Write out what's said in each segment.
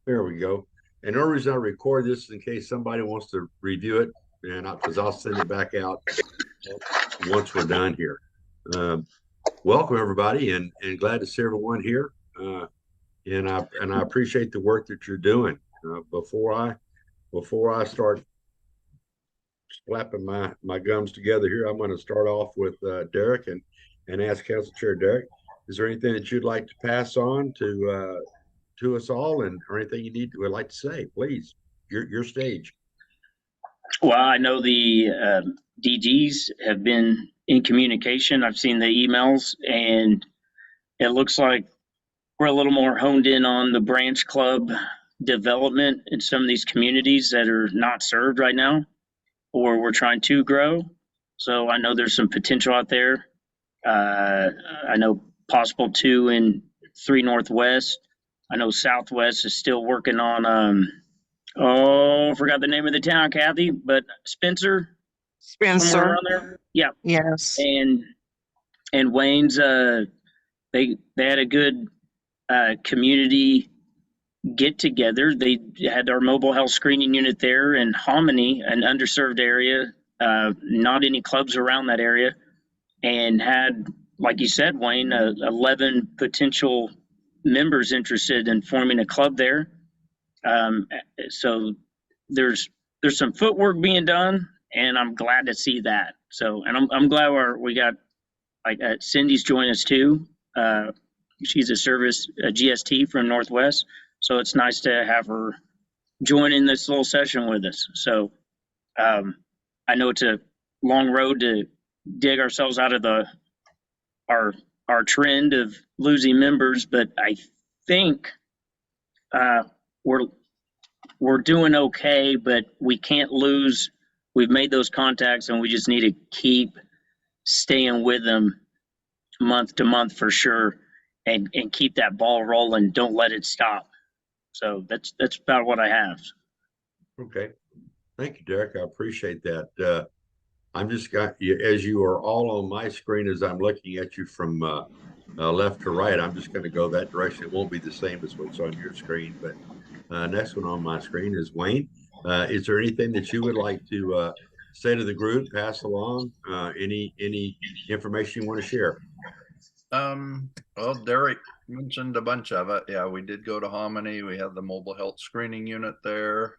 There we go. And the only reason I record this is in case somebody wants to review it, and because I'll send it back out once we're done here. Um, Welcome everybody, and glad to see everyone here. And I appreciate the work that you're doing. Before I start slapping my gums together here, I'm going to start off with Derek and ask Council Chair Derek, is there anything that you'd like to pass on to us all, and or anything you would like to say? Please, your stage. Well, I know the DGs have been in communication. I've seen the emails, and it looks like we're a little more honed in on the branch club development in some of these communities that are not served right now, or we're trying to grow. So I know there's some potential out there. I know possible 2 and 3 Northwest. I know Southwest is still working on I forgot the name of the town, Kathy, but Spencer, somewhere Spencer. around there. Yeah. Yes. And Wayne's they had a good community get together. They had our mobile health screening unit there in Hominy, an underserved area, not any clubs around that area, and had, like you said, Wayne, 11 potential members interested in forming a club there. So there's some footwork being done, and I'm glad to see that. So, and I'm glad we got like Cindy's joined us too. She's a GST from Northwest, so it's nice to have her join in this little session with us. So I know it's a long road to dig ourselves out of our trend of losing members, but I think we're doing okay, but we can't lose. We've made those contacts, and we just need to keep staying with them month to month for sure, and keep that ball rolling. Don't let it stop. So that's about what I have. Okay, thank you, Derek. I appreciate that. I'm just got you, as you are all on my screen as I'm looking at you from left to right. I'm just going to go that direction. It won't be the same as what's on your screen, but next one on my screen is Wayne. Is there anything that you would like to say to the group, pass along? Any information you want to share? Well, Derek mentioned a bunch of it. Yeah, we did go to Hominy. We have the mobile health screening unit there.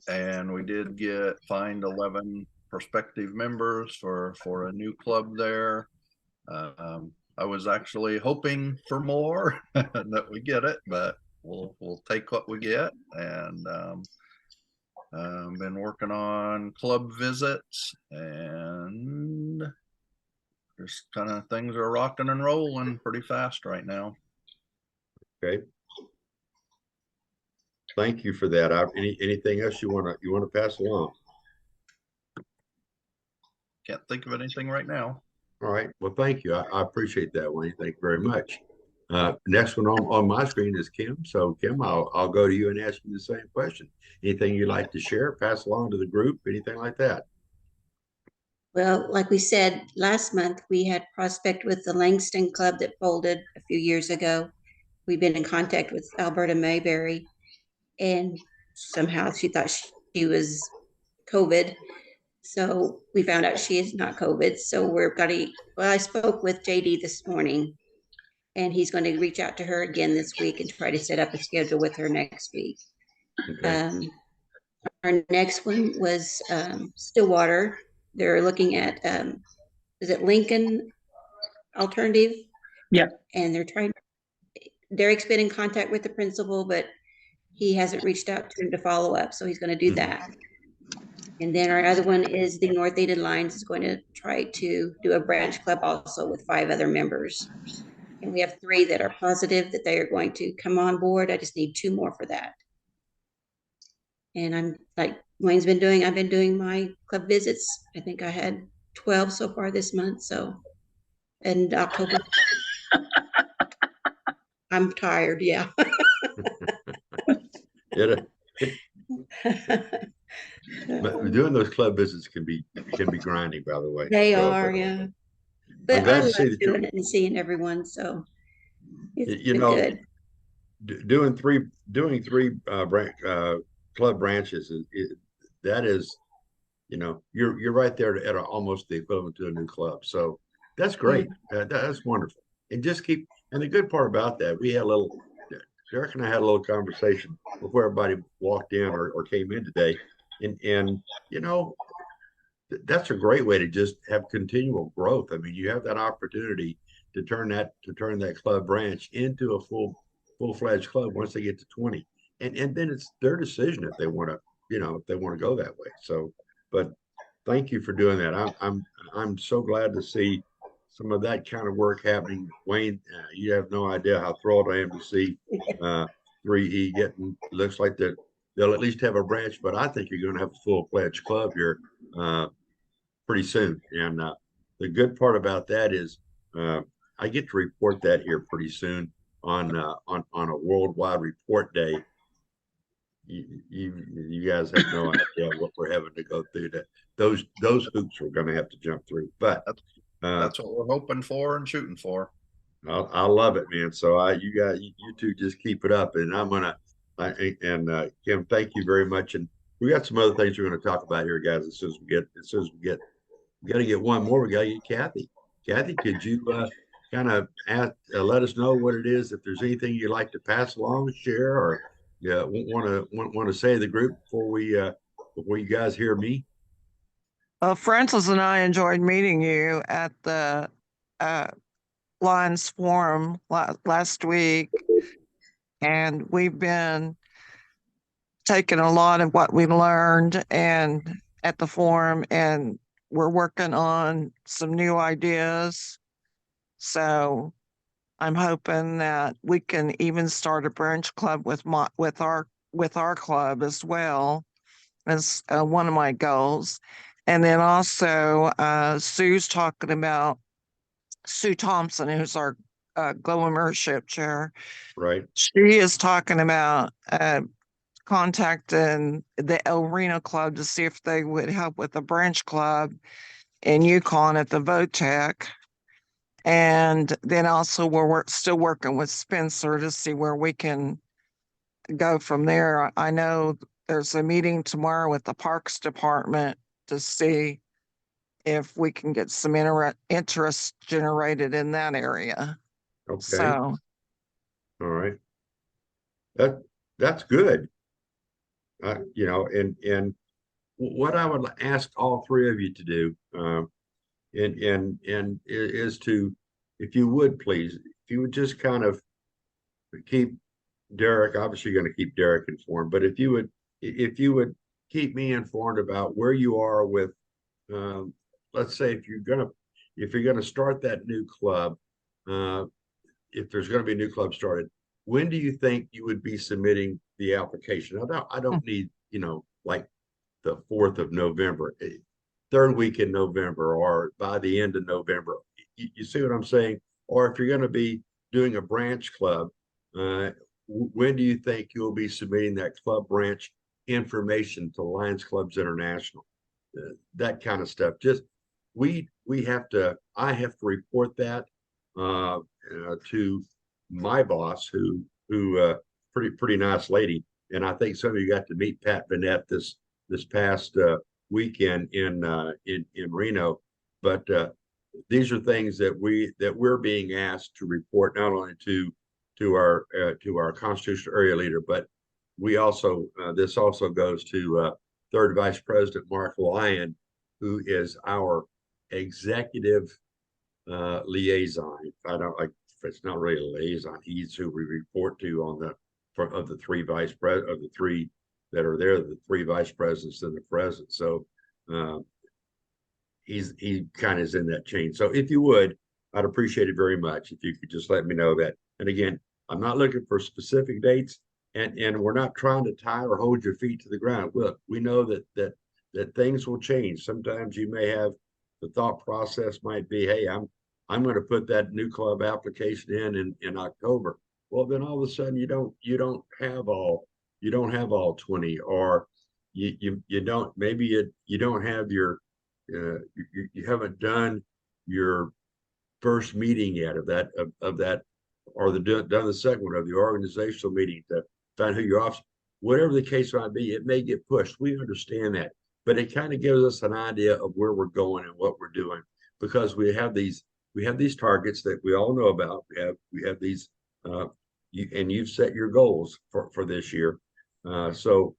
And we did find 11 prospective members for a new club there. I was actually hoping for more that we get it, but we'll take what we get. And been working on club visits, and just kind of things are rocking and rolling pretty fast right now. Okay. Thank you for that. Anything else you want to pass along? Can't think of anything right now. All right. Well, thank you. I appreciate that, Wayne. Thank you very much. Next one on my screen is Kim. So Kim, I'll go to you and ask you the same question. Anything you'd like to share, pass along to the group, anything like that? Well, like we said, last month we had prospect with the Langston Club that folded a few years ago. We've been in contact with Alberta Mayberry, and somehow she thought she was COVID. So we found out she is not COVID. So I spoke with JD this morning, and he's going to reach out to her again this week and try to set up a schedule with her next week. Okay. Our next one was Stillwater. They're looking at, is it Lincoln Alternative? Yeah. And Derek's been in contact with the principal, but he hasn't reached out to him to follow up. So he's going to do that. And then our other one is the North Aided Lines is going to try to do a branch club also with 5 other members. And we have 3 that are positive that they are going to come on board. I just need 2 more for that. And I'm like Wayne's been doing, I've been doing my club visits. I think I had 12 so far this month. So, and October. I'm tired. Yeah. But doing those club visits can be grinding, by the way. They are, yeah. But I love doing it and seeing everyone. So it's good. doing three club branches that is, you're right there at almost the equivalent to a new club. So that's great. That's wonderful. And just keep. And the good part about that, we had a little. Derek and I had a little conversation before everybody walked in or came in today, and you know that's a great way to just have continual growth. I mean, you have that opportunity to turn that club branch into a full-fledged club once they get to 20. And then it's their decision if they want to, if they want to go that way. So, but thank you for doing that. I'm so glad to see some of that kind of work happening. Wayne, you have no idea how thrilled I am to see 3E getting, looks like they'll at least have a branch, but I think you're going to have a full-fledged club here pretty soon. And the good part about that is I get to report that here pretty soon on a worldwide report day. You guys have no idea what we're having to go through. Those hoops we're going to have to jump through. But that's what we're hoping for and shooting for. I love it, man. So you two just keep it up, and Kim, thank you very much. And we got some other things we're going to talk about here, guys. As soon as we get. We got to get one more. We got to get Kathy. Kathy, could you kind of let us know what it is? If there's anything you'd like to pass along, share, or want to say to the group before you guys hear me? Francis and I enjoyed meeting you at the Lions Forum last week, and we've been taking a lot of what we learned and at the forum, and we're working on some new ideas. So I'm hoping that we can even start a branch club with our club as well as one of my goals. And then also Sue's talking about Sue Thompson, who's our global membership chair. Right. She is talking about contacting the El Reno Club to see if they would help with a branch club in Yukon at the Votech. And then also we're still working with Spencer to see where we can go from there. I know there's a meeting tomorrow with the Parks Department to see if we can get some interest generated in that area. Okay. So. All right. That's good. And what I would ask all three of you to do, and is to, if you would please, if you would just kind of keep Derek, obviously you're going to keep Derek informed, but if you would keep me informed about where you are with, let's say if you're going to start that new club, if there's going to be a new club started, when do you think you would be submitting the application? I don't need, like the 4th of November, third week in November, or by the end of November. You see what I'm saying? Or if you're going to be doing a branch club, when do you think you'll be submitting that club branch information to Lions Clubs International? That kind of stuff. Just I have to report that to my boss, who pretty nice lady, and I think some of you got to meet Pat Vanette this past weekend in Reno. But these are things that we're being asked to report not only to our constitutional area leader, but we also this also goes to Third Vice President Mark Lyon, who is our executive liaison. I don't like. It's not really a liaison. He's who we report to of the three that are there, the three vice presidents and the president. So he kind of is in that chain. So if you would, I'd appreciate it very much if you could just let me know that. And again, I'm not looking for specific dates, and we're not trying to tie or hold your feet to the ground. Look, we know that things will change. Sometimes you may have the thought process might be, hey, I'm going to put that new club application in October. Well, then all of a sudden you don't have all 20, or you don't, maybe you don't have your you haven't done your first meeting yet of that or done the second one of the organizational meeting to find who your officer, whatever the case might be, it may get pushed. We understand that, but it kind of gives us an idea of where we're going and what we're doing, because we have these targets that we all know about. We have these, and you've set your goals for this year. So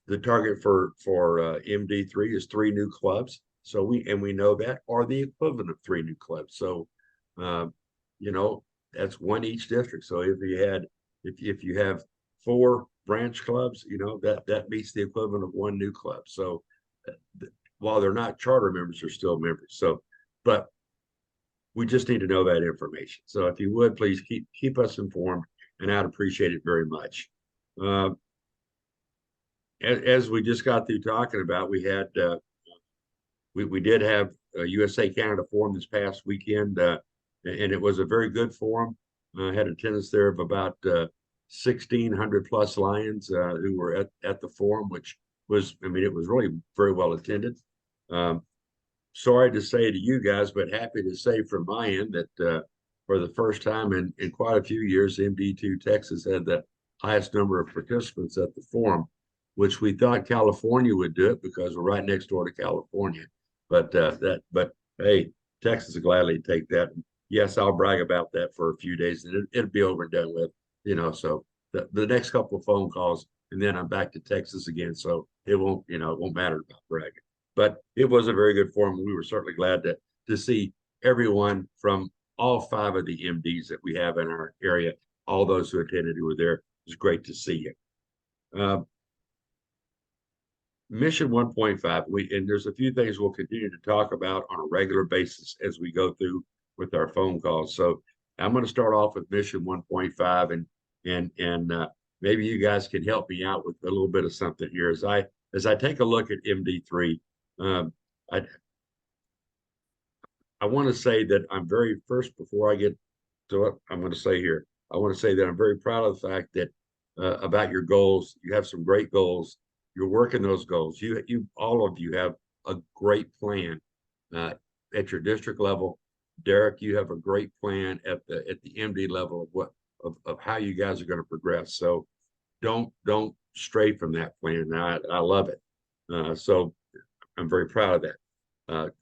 the target for MD3 is 3 new clubs. So we know that, or the equivalent of 3 new clubs. So that's 1 each district. So if you have 4 branch clubs, that meets the equivalent of 1 new club. So while they're not charter members, they're still members. So, but we just need to know that information. So if you would, please keep us informed, and I'd appreciate it very much. As we just got through talking about, we did have a USA Canada forum this past weekend, and it was a very good forum. Had attendance there of about 1,600 plus Lions who were at the forum, which was, it was really very well attended. Sorry to say to you guys, but happy to say from my end that for the first time in quite a few years, MD2 Texas had the highest number of participants at the forum, which we thought California would do it because we're right next door to California. But hey, Texas will gladly take that. Yes, I'll brag about that for a few days, and it'll be over and done with. So the next couple of phone calls, and then I'm back to Texas again. So it won't matter about bragging. But it was a very good forum. We were certainly glad to see everyone from all 5 of the MDs that we have in our area. All those who attended who were there. It was great to see you. Mission 1.5, and there's a few things we'll continue to talk about on a regular basis as we go through with our phone calls. So I'm going to start off with Mission 1.5, and maybe you guys can help me out with a little bit of something here as I take a look at MD3. I want to say that I'm very first before I get to what I'm going to say here. I want to say that I'm very proud of the fact that about your goals. You have some great goals. You're working those goals. You all of you have a great plan at your district level. Derek, you have a great plan at the MD level of how you guys are going to progress. So don't stray from that plan. Now I love it. So I'm very proud of that.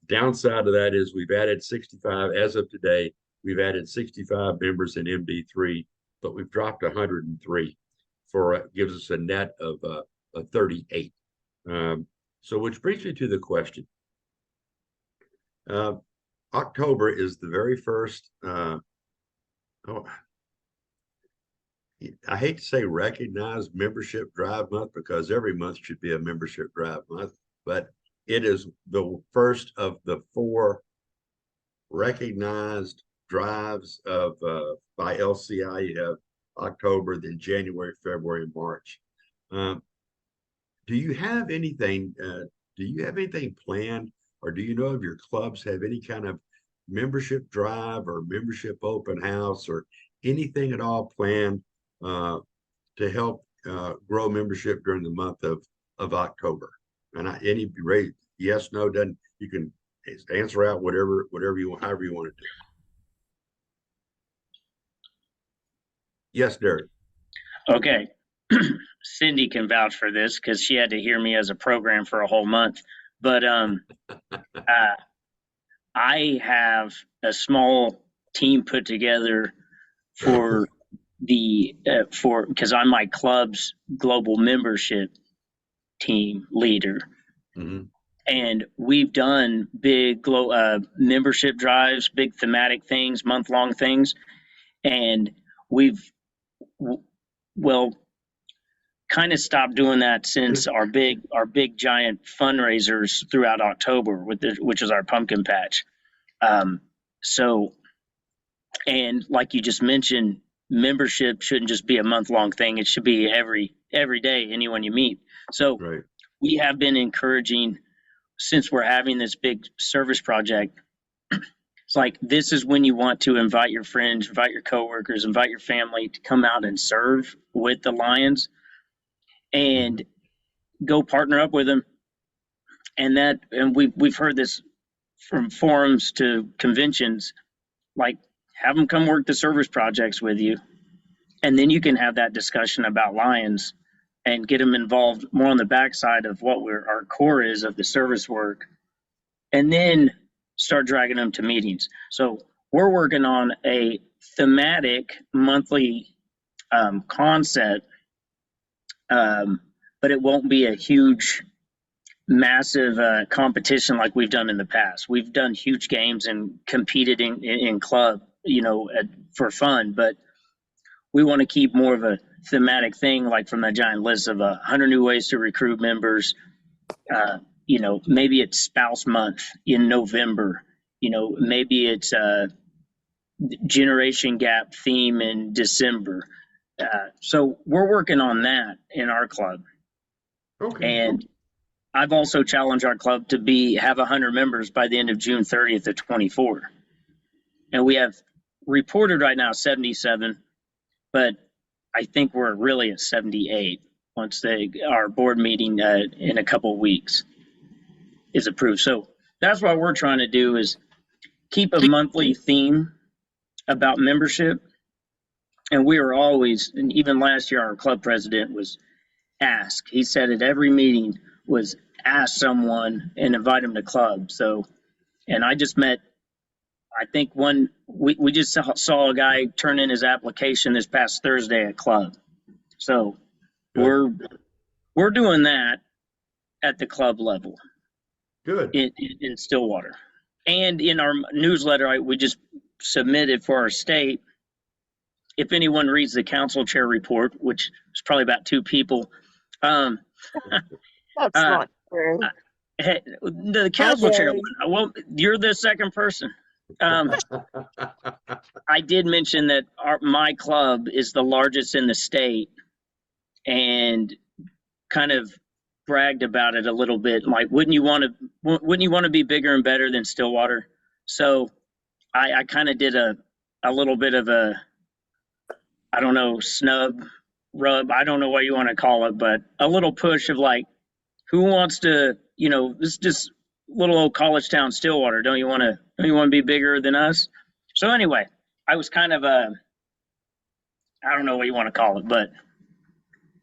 Downside of that is we've added 65 as of today. We've added 65 members in MD3, but we've dropped 103 gives us a net of 38. So which brings me to the question. October is the very first, I hate to say recognized membership drive month, because every month should be a membership drive month, but it is the first of the 4 recognized drives by LCI. You have October, then January, February, and March. Do you have anything planned, or do you know if your clubs have any kind of membership drive or membership open house or anything at all planned to help grow membership during the month of October? And any rate, yes, no, doesn't, you can answer out whatever you want, however you want to do. Yes, Derek. Okay. Cindy can vouch for this because she had to hear me as a program for a whole month. But I have a small team put together for because I'm my club's global membership team leader. Mm-hmm. And we've done big membership drives, big thematic things, month-long things. And we've, kind of stopped doing that since our big giant fundraisers throughout October, which is our pumpkin patch. And like you just mentioned, membership shouldn't just be a month-long thing. It should be every day, anyone you meet. So right. We have been encouraging, since we're having this big service project, it's like, this is when you want to invite your friends, invite your coworkers, invite your family to come out and serve with the Lions and go partner up with them. And we've heard this from forums to conventions, like have them come work the service projects with you. And then you can have that discussion about Lions and get them involved more on the backside of what our core is of the service work. And then start dragging them to meetings. So we're working on a thematic monthly concept, but it won't be a huge, massive competition like we've done in the past. We've done huge games and competed in club, for fun, but we want to keep more of a thematic thing, like from the giant list of 100 new ways to recruit members. Maybe it's spouse month in November. Maybe it's generation gap theme in December. So we're working on that in our club. Okay. And I've also challenged our club to have 100 members by the end of June 30th of 24. And we have reported right now 77, but I think we're really at 78 once our board meeting in a couple of weeks is approved. So that's what we're trying to do, is keep a monthly theme about membership. And we are always, and even last year, our club president was asked. He said at every meeting was ask someone and invite them to club. So, and I just met, I think we just saw a guy turn in his application this past Thursday at club. So Good. we're doing that at the club level. Good. In Stillwater. And in our newsletter we just submitted for our state, if anyone reads the council chair report, which is probably about 2 people, That's not true. the council chair, well, you're the second person. I did mention that my club is the largest in the state, and kind of bragged about it a little bit. Like, wouldn't you want to be bigger and better than Stillwater? So I kind of did a little bit of a, I don't know, snub, rub, I don't know what you want to call it, but a little push of like, who wants to, this is just little old college town Stillwater. Don't you want to be bigger than us? So anyway, I was kind of I don't know what you want to call it, but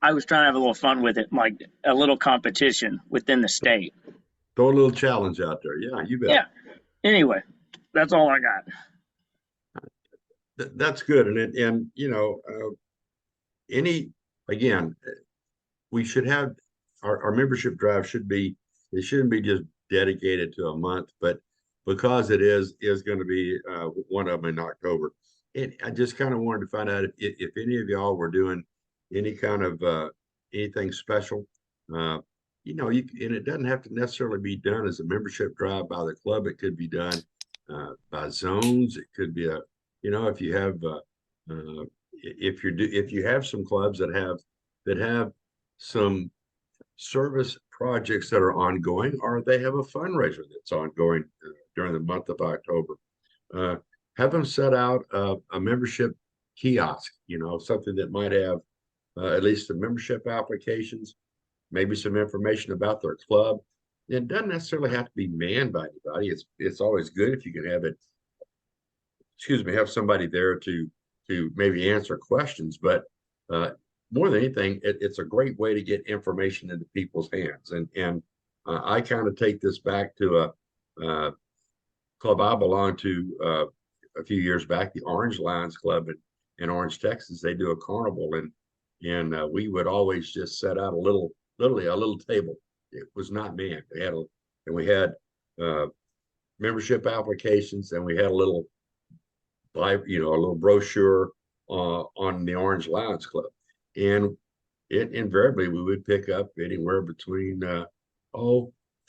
I was trying to have a little fun with it, like a little competition within the state. Throw a little challenge out there. Yeah, you bet. Yeah. Anyway, that's all I got. That's good. And again, we should have our membership drive shouldn't be just dedicated to a month, but because it is going to be one of them in October. And I just kind of wanted to find out if any of y'all were doing any kind of anything special. And it doesn't have to necessarily be done as a membership drive by the club. It could be done by zones. It could be if you have if you have some clubs that have some service projects that are ongoing, or they have a fundraiser that's ongoing during the month of October, have them set out a membership kiosk, something that might have at least the membership applications, maybe some information about their club. It doesn't necessarily have to be manned by anybody. It's always good if you can have have somebody there to maybe answer questions. But more than anything, it's a great way to get information into people's hands. And I kind of take this back to a club I belonged to a few years back, the Orange Lions Club in Orange, Texas. They do a carnival, and we would always just set out literally a little table. It was not manned. We had membership applications, and we had a little brochure on the Orange Lions Club, and invariably we would pick up anywhere between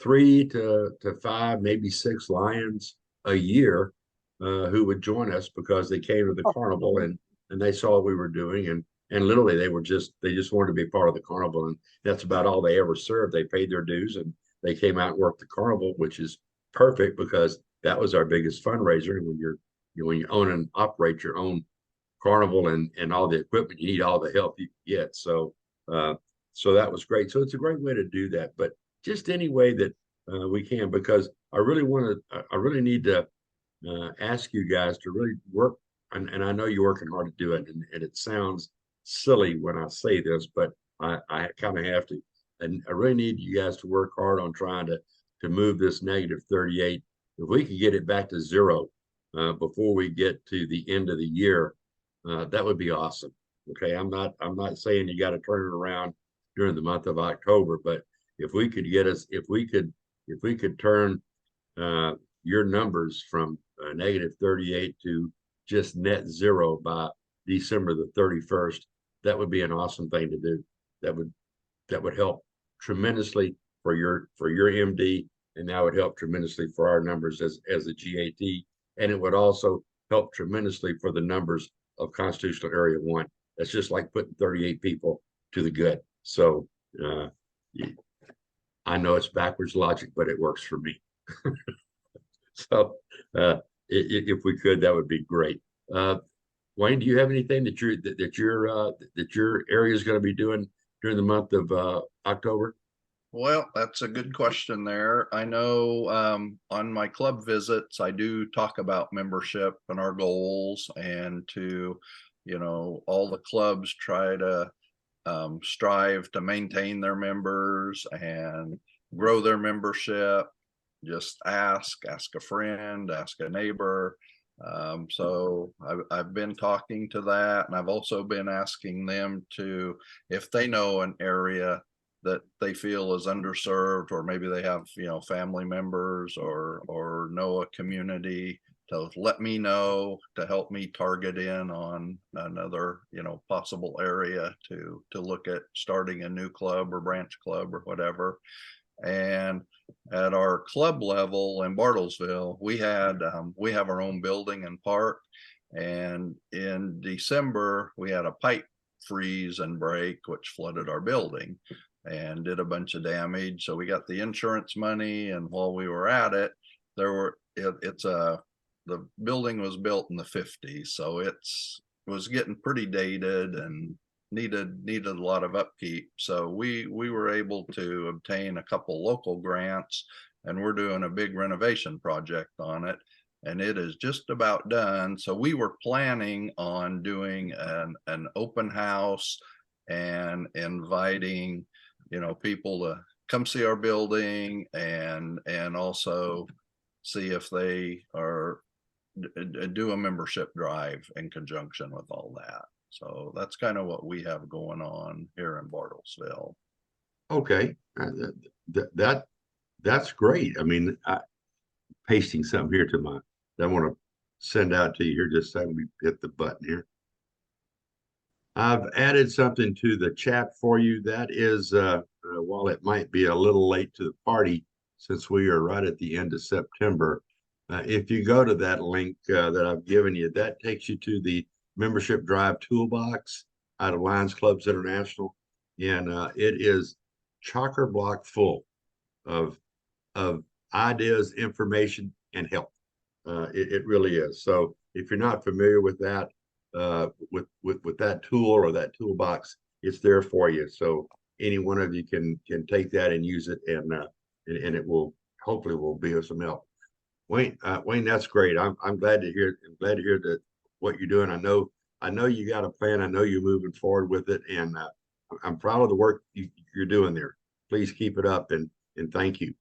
3 to 5, maybe 6 Lions a year who would join us because they came to the carnival and they saw what we were doing, and literally they just wanted to be part of the carnival, and that's about all they ever served. They paid their dues and they came out and worked the carnival, which is perfect because that was our biggest fundraiser. And when you own and operate your own carnival and all the equipment, you need all the help you can get. So that was great. So it's a great way to do that, but just any way that we can, because I really need to ask you guys to really work and I know you're working hard to do it, and it sounds silly when I say this, but I kind of have to. And I really need you guys to work hard on trying to move this negative 38. If we could get it back to zero before we get to the end of the year, that would be awesome. Okay, I'm not saying you got to turn it around during the month of October, but if we could get us, if we could turn your numbers from negative 38 to just net zero by December the 31st, that would be an awesome thing to do. That would help tremendously for your MD, and that would help tremendously for our numbers as a GAT, and it would also help tremendously for the numbers of Constitutional Area 1. That's just like putting 38 people to the good. So I know it's backwards logic, but it works for me. So if we could, that would be great. Wayne, do you have anything that your area is going to be doing during the month of October? Well, that's a good question there. I know on my club visits, I do talk about membership and our goals, and to, all the clubs try to strive to maintain their members and grow their membership. Just ask a friend, ask a neighbor. So I've been talking to that, and I've also been asking them to, if they know an area that they feel is underserved, or maybe they have, family members or know a community, to let me know, to help me target in on another, possible area to look at starting a new club or branch club or whatever. And at our club level in Bartlesville, we have our own building and park. And in December, we had a pipe freeze and break, which flooded our building and did a bunch of damage. So we got the insurance money, and while we were at it, the building was built in the 50s, so it was getting pretty dated and needed a lot of upkeep. So we were able to obtain a couple local grants, and we're doing a big renovation project on it, and it is just about done. So we were planning on doing an open house and inviting people to come see our building, and also see if they are do a membership drive in conjunction with all that. So that's kind of what we have going on here in Bartlesville. Okay, that's great. I mean, pasting something here to that I want to send out to you here. Just so we hit the button here. I've added something to the chat for you. That is, while it might be a little late to the party, since we are right at the end of September, if you go to that link that I've given you, that takes you to the membership drive toolbox out of Lions Clubs International, and it is chock-a-block full of ideas, information, and help. It really is. So if you're not familiar with that, with that tool or that toolbox, it's there for you. So any one of you can take that and use it, and it will hopefully be of some help. Wayne, that's great. I'm glad to hear. I'm glad to hear that what you're doing. I know you got a plan. I know you're moving forward with it, and I'm proud of the work you're doing there. Please keep it up, and thank you.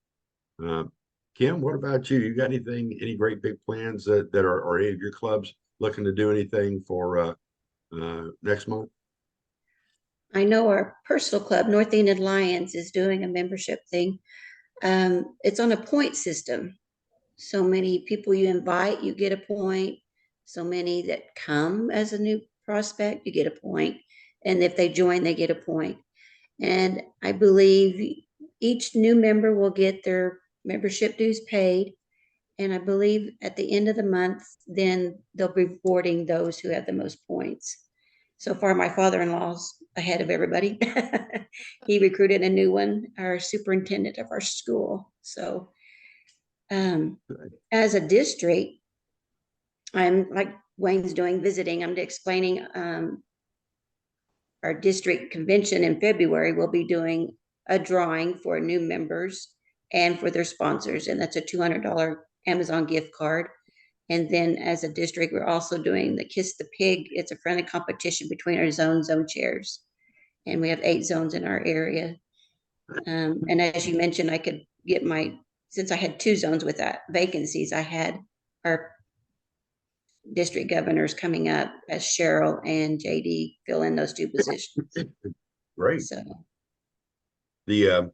Kim, what about you? You got any great big plans that are, or any of your clubs looking to do anything for next month? I know our personal club, North Enid Lions, is doing a membership thing. It's on a point system. So many people you invite, you get a point. So many that come as a new prospect, you get a point. And if they join, they get a point. And I believe each new member will get their membership dues paid. And I believe at the end of the month, then they'll be rewarding those who have the most points. So far, my father-in-law's ahead of everybody. He recruited a new one, our superintendent of our school. So as a district, I'm like Wayne's doing visiting. I'm explaining our district convention in February. We'll be doing a drawing for new members and for their sponsors, and that's a $200 Amazon gift card. And then as a district, we're also doing the Kiss the Pig. It's a friendly competition between our zone chairs. And we have 8 zones in our area. And as you mentioned, I could get since I had 2 zones with that vacancies, I had our district governors coming up as Cheryl and JD fill in those 2 positions. Great. So The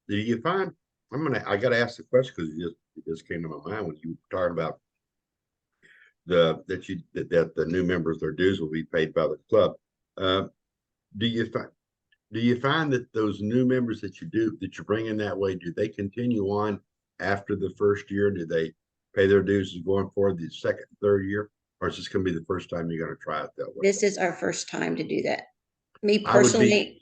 do you find, I gotta ask the question because it just came to my mind when you were talking about that the new members, their dues will be paid by the club. Do you find that those new members that you bring in that way, do they continue on after the first year? Do they pay their dues going forward the second, third year? Or is this going to be the first time you're going to try it that way? this is our first time to do that. Me I would personally,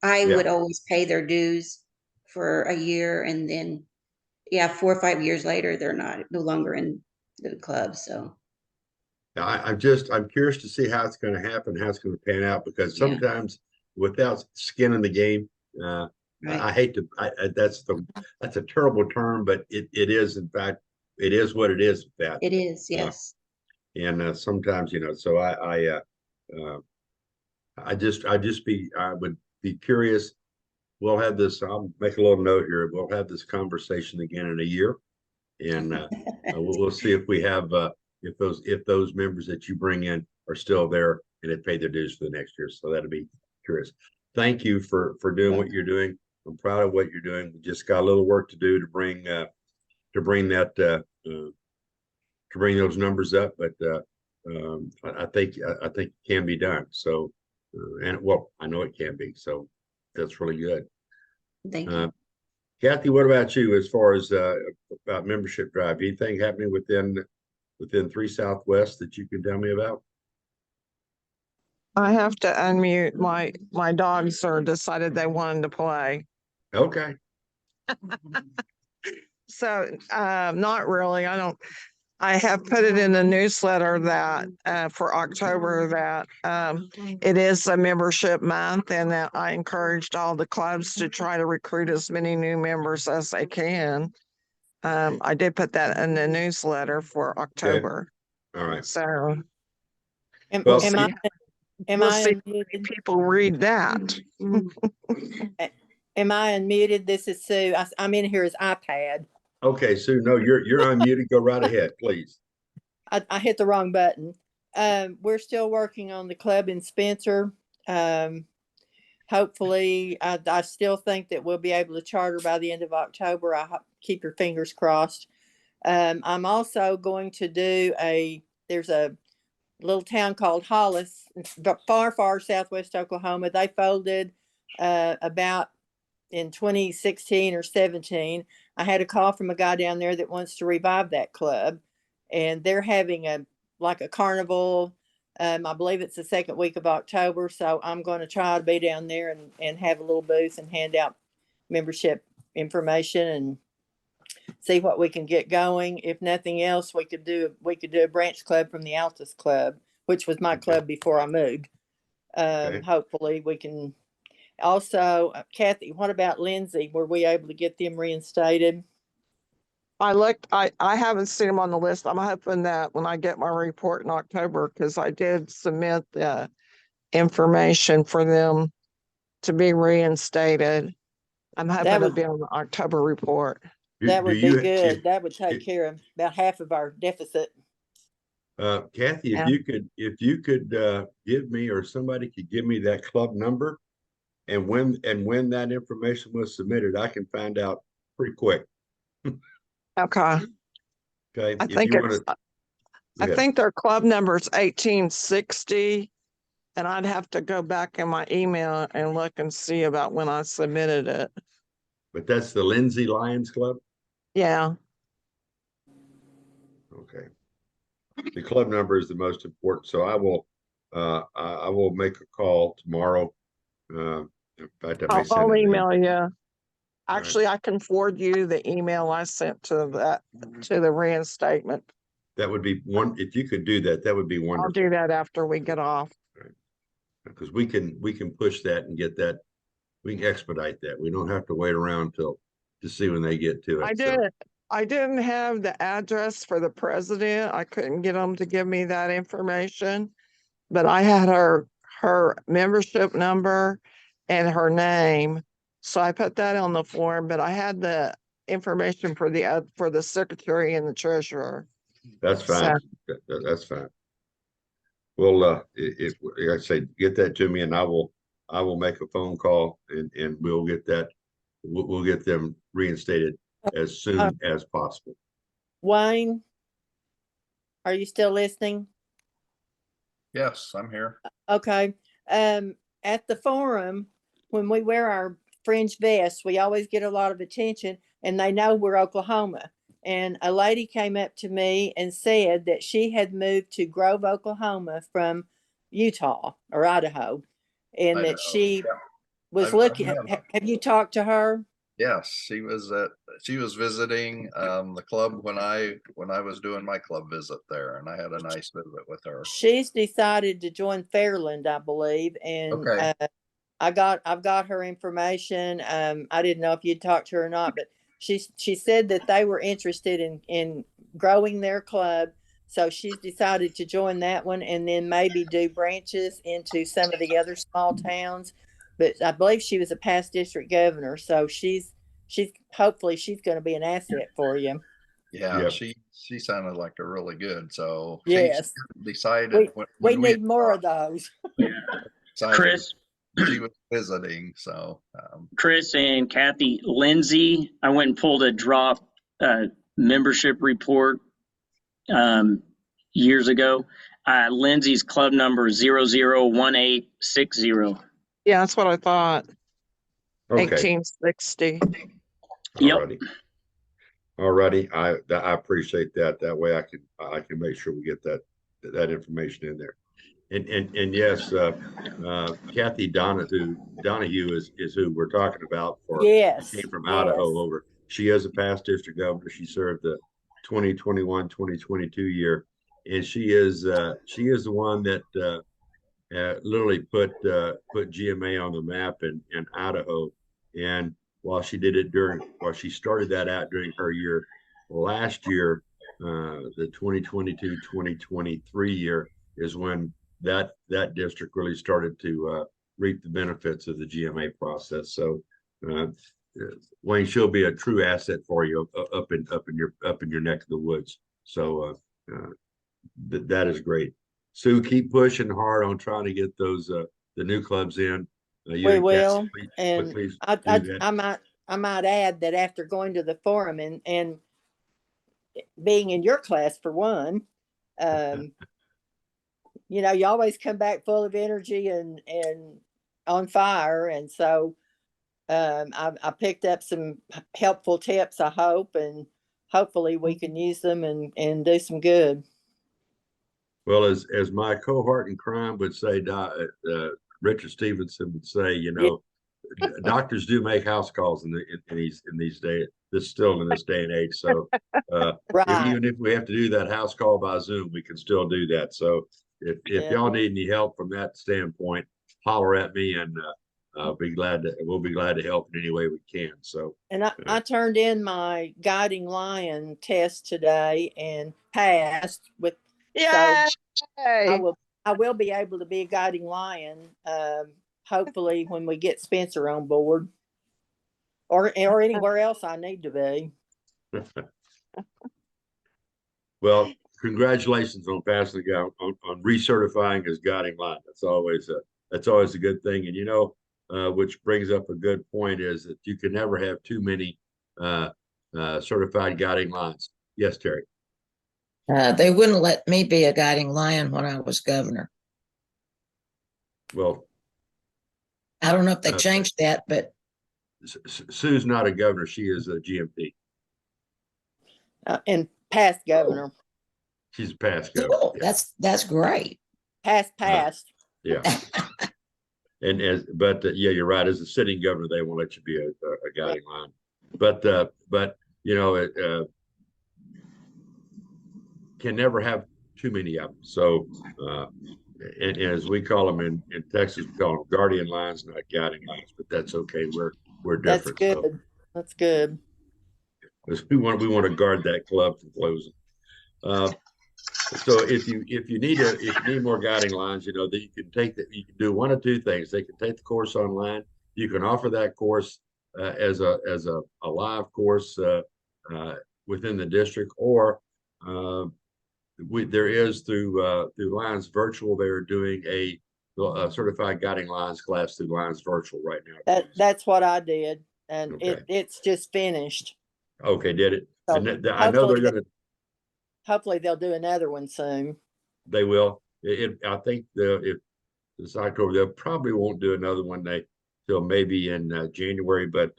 I Yeah. would always pay their dues for a year, and then 4 or 5 years later, they're no longer in the club. So I'm curious to see how it's going to happen, how it's going to pan out, because Yeah. sometimes without skin in the game, right. I hate to, that's a terrible term, but it is, in fact, it is what it is. That It is, yes. and sometimes, so I would be curious. We'll have this, I'll make a little note here. We'll have this conversation again in a year, and we'll see if we have, if those members that you bring in are still there and have paid their dues for the next year. So that'll be curious. Thank you for doing what you're doing. I'm proud of what you're doing. We just got a little work to do to bring those numbers up, but I think it can be done. So, and well, I know it can be. So that's really good. Thank you. Kathy, what about you as far as about membership drive? Anything happening within 3 Southwest that you can tell me about? I have to unmute. My dogs are decided they wanted to play. Okay. So not really. I have put it in the newsletter that for October that it is a membership month, and that I encouraged all the clubs to try to recruit as many new members as they can. I did put that in the newsletter for October. All right. So Am, Well, am I am we'll I see unmuted? if people read that. Am I unmuted? This is Sue. I'm in here as iPad. Okay, Sue, no, you're unmuted. Go right ahead, please. I hit the wrong button. We're still working on the club in Spencer. Hopefully, I still think that we'll be able to charter by the end of October. Keep your fingers crossed. I'm also going to do there's a little town called Hollis, far southwest Oklahoma. They folded about in 2016 or 17. I had a call from a guy down there that wants to revive that club, and they're having a carnival. I believe it's the second week of October, so I'm going to try to be down there and have a little booth and hand out membership information and see what we can get going. If nothing else, we could do a branch club from the Altus Club, which was my club before I moved. Okay. Hopefully we can. Also, Kathy, what about Lindsay? Were we able to get them reinstated? I looked, I haven't seen them on the list. I'm hoping that when I get my report in October, because I did submit the information for them to be reinstated. I'm hoping to be on the October report. That would be good. That would take care of about half of our deficit. Kathy, if you could give me, or somebody could give me that club number, and when that information was submitted, I can find out pretty quick. Okay. Okay. I think their club number is 1860, and I'd have to go back in my email and look and see about when I submitted it. But that's the Lindsay Lions Club? Yeah. Okay. The club number is the most important. So I will make a call tomorrow. In fact, I'll email you. Actually, right. I can forward you the email I sent to the reinstatement. That would be one. If you could do that, that would be wonderful. I'll do that after we get off. Right. Because we can push that and get that. We can expedite that. We don't have to wait around to see when they get to it. I didn't have the address for the president. I couldn't get them to give me that information, but I had her membership number and her name. So I put that on the form, but I had the information for the secretary and the treasurer. That's So, fine. That's fine. Well, like I say, get that to me, and I will make a phone call, and we'll get that. We'll get them reinstated as soon as possible. Wayne, are you still listening? Yes, I'm here. Okay. At the forum, when we wear our fringe vests, we always get a lot of attention, and they know we're Oklahoma. And a lady came up to me and said that she had moved to Grove, Oklahoma from Utah or Idaho, and that Idaho. she Yeah. was I've looking. met Have you talked to her? Yes, she was visiting the club when I was doing my club visit there, and I had a nice visit with her. She's decided to join Fairland, I believe, and Okay. I've got her information. I didn't know if you'd talked to her or not, but she said that they were interested in growing their club. So she's decided to join that one and then maybe do branches into some of the other small towns. But I believe she was a past district governor, so she's hopefully she's going to be an asset for you. Yeah, Yep. she sounded like a really good. So Yes. she decided We need more of those. decided Chris, she was visiting. So Chris and Kathy, Lindsay, I went and pulled a drop membership report years ago. Lindsay's club number 001860. yeah, that's what I thought. Okay. 1860. Yep. Alrighty. I appreciate that. That way I can make sure we get that information in there. And yes, Kathy Donahue is who we're talking about. Yes. She came from Yes. Idaho over. She is a past district governor. She served the 2021-2022 year, and she is the one that literally put GMA on the map in Idaho. And while she started that out during her year last year, the 2022-2023 year is when that district really started to reap the benefits of the GMA process. So Wayne, she'll be a true asset for you up in your neck of the woods. So that is great. Sue, keep pushing hard on trying to get those the new clubs in. We will, and please I might add that after going to the forum and being in your class for one, you know, you always come back full of energy and on fire, and so I picked up some helpful tips, I hope, and hopefully we can use them and do some good. Well, as my cohort in crime would say, Richard Stevenson would say, you know, doctors do make house calls in these days. This still in this day and age. So Right. even if we have to do that house call by Zoom, we can still do that. So if y'all need any help from that standpoint, holler at me, and we'll be glad to help in any way we can. So and I turned in my guiding lion test today and passed with. Yay! So I will be able to be a guiding lion, hopefully when we get Spencer on board, or anywhere else I need to be. Well, congratulations on passing the guy on recertifying his guiding line. That's always a good thing. And you know, which brings up a good point, is that you can never have too many certified guiding lines. Yes, Terry. They wouldn't let me be a guiding lion when I was governor. Well, I don't know if they changed that, but Sue's not a governor. She is a GMP. And past governor. She's a past governor. cool. Yeah. That's great. Past. Yeah. But yeah, you're right. As a sitting governor, they won't let you be a guiding line. But you know, it can never have too many of them. So, and as we call them in Texas, we call them guardian lines, not guiding lines. But that's okay. We're different. That's good. So. That's good. because we want to guard that club from closing. So if you need more guiding lines, you know that you can do one of two things. They can take the course online. You can offer that course as a live course within the district, or there is through Lions Virtual. They're doing a certified guiding lines class through Lions Virtual right now. That's what I did, and Okay. it's just finished. Okay, did it? So And I know they're going to. Hopefully they'll do another one soon. They will. I think if it's October, they probably won't do another one till maybe in January. But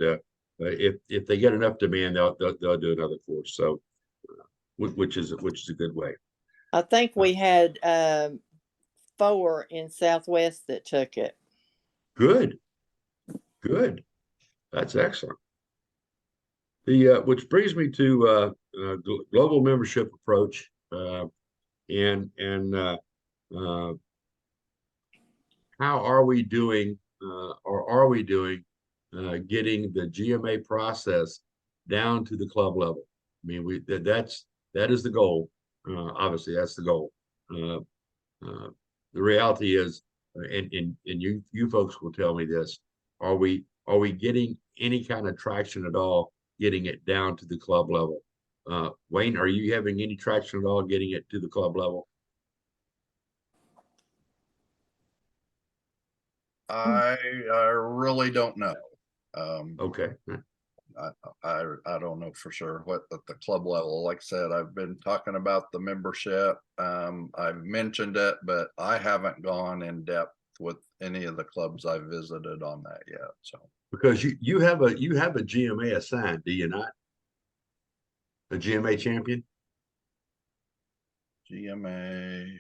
if they get enough demand, they'll do another course. So, which is a good way. I think we had 4 in Southwest that took it. Good. That's excellent. The which brings me to global membership approach and how are we doing or are we doing getting the GMA process down to the club level? I mean, that is the goal. Obviously, that's the goal. The reality is, and you folks will tell me this: are we getting any kind of traction at all getting it down to the club level? Wayne, are you having any traction at all getting it to the club level? I really don't know. Okay. I don't know for sure what at the club level. Like I said, I've been talking about the membership. I've mentioned it, but I haven't gone in depth with any of the clubs I've visited on that yet. So because you have a GMA assigned, do you not? A GMA champion? GMA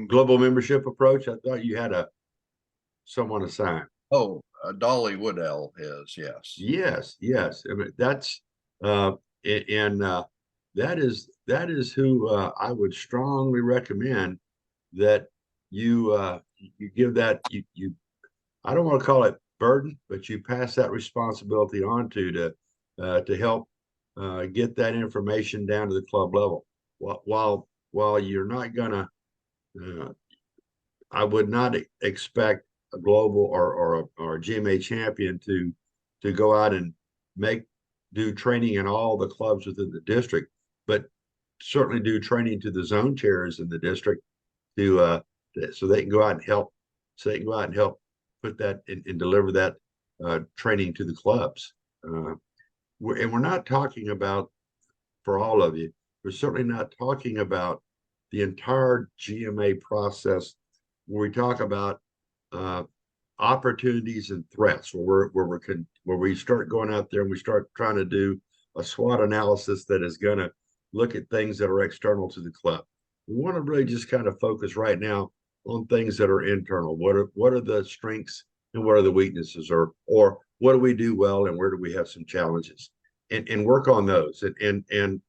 Global membership approach. I thought you had someone assigned. Oh, Dolly Woodell is, yes. Yes. I mean, that's that is who I would strongly recommend that you give that you I don't want to call it burden, but you pass that responsibility on to help get that information down to the club level. While you're not gonna, I would not expect a global or a GMA champion to go out and do training in all the clubs within the district, but certainly do training to the zone chairs in the district so they can go out and help put that and deliver that training to the clubs. And we're not talking about, for all of you, we're certainly not talking about the entire GMA process where we talk about opportunities and threats, where we start going out there and we start trying to do a SWOT analysis that is going to look at things that are external to the club. We want to really just kind of focus right now on things that are internal. What are the strengths and what are the weaknesses, or what do we do well and where do we have some challenges, and work on those and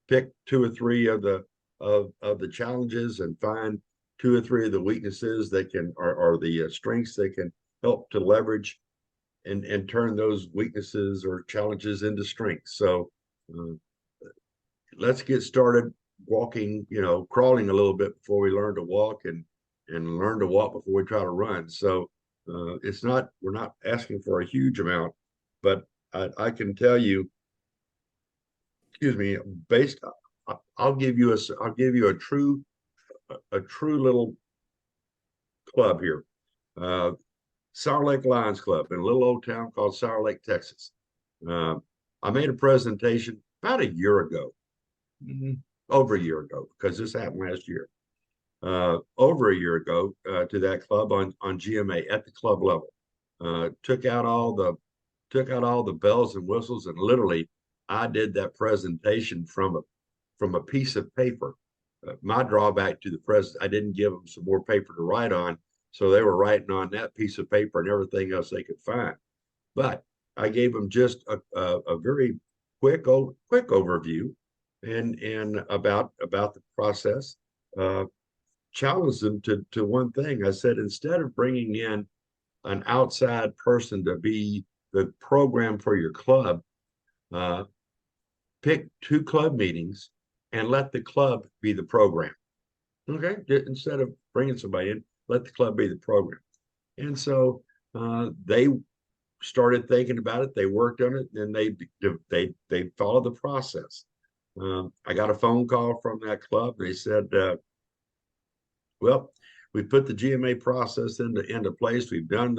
pick 2 or 3 of the challenges and find 2 or 3 of the weaknesses that are the strengths that can help to leverage and turn those weaknesses or challenges into strengths. So let's get started walking, crawling a little bit before we learn to walk, and learn to walk before we try to run. So we're not asking for a huge amount, but I can tell you, excuse me, I'll give you a true little club here. Sour Lake Lions Club in a little old town called Sour Lake, Texas. I made a presentation about a year ago, over a year ago, because this happened last year. Over a year ago to that club on GMA at the club level. Took out all the bells and whistles, and literally I did that presentation from a piece of paper. My drawback to the president, I didn't give them some more paper to write on, so they were writing on that piece of paper and everything else they could find. But I gave them just a very quick overview and about the process. Challenged them to one thing. I said, instead of bringing in an outside person to be the program for your club, pick 2 club meetings and let the club be the program. Okay, instead of bringing somebody in, let the club be the program. And so they started thinking about it. They worked on it, and they followed the process. I got a phone call from that club. They said, "Well, we put the GMA process into place. We've built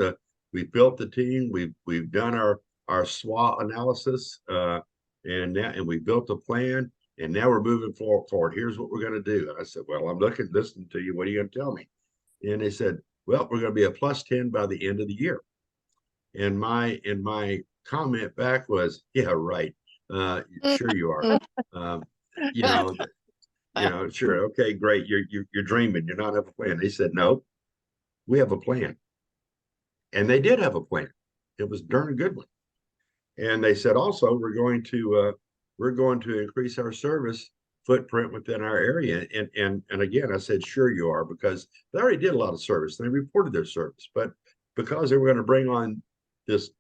the team. We've done our SWOT analysis, and we built a plan. And now we're moving forward. Here's what we're going to do." And I said, "Well, I'm listening to you. What are you going to tell me?" And they said, "Well, we're going to be a +10 by the end of the year." And my comment back was, "Yeah, right. Sure you are. You know, sure. Okay, great. You're dreaming. You're not have a plan." They said, "No, we have a plan." And they did have a plan. It was a darn good one. And they said also, we're going to increase our service footprint within our area. And again, I said, "Sure you are," because they already did a lot of service. They reported their service, but because they were going to bring on this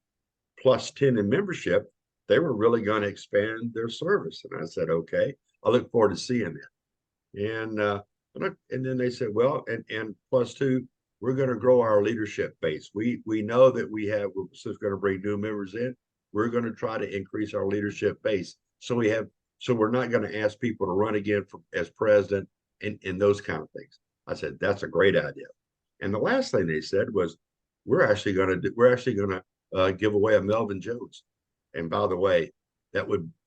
+10 in membership, they were really going to expand their service. And I said, "Okay, I look forward to seeing that." And then they said, "Well, and +2, we're going to grow our leadership base. We know that we're going to bring new members in. We're going to try to increase our leadership base. So we're not going to ask people to run again as president and those kind of things." I said, "That's a great idea." And the last thing they said was, we're actually going to give away a Melvin Jones. And by the way,